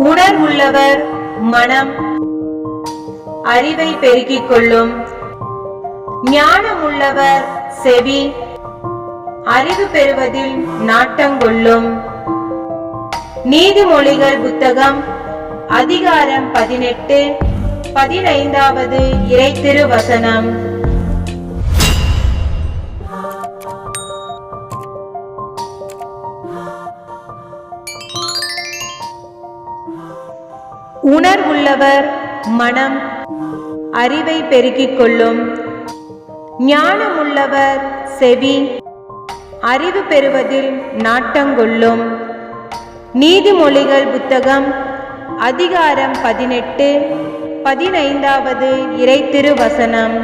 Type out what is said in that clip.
உணர்வுள்ளவர் மனம் அறிவை பெருக்கிக் கொள்ளும். ஞானமுள்ளவர் செவி அறிவு பெறுவதில் நாட்டங்கொள்ளும். நீதிமொழிகள் புத்தகம் அதிகாரம் 18 15வது இறைத்திருவசனம். உணர்வுள்ளவர் மனம் அறிவை பெருக்கிக் கொள்ளும். ஞானமுள்ளவர் செவி அறிவு பெறுவதில் நாட்டங்கொள்ளும். நீதிமொழிகள் புத்தகம் அதிகாரம் 18 15வது இறைத்திருவசனம்.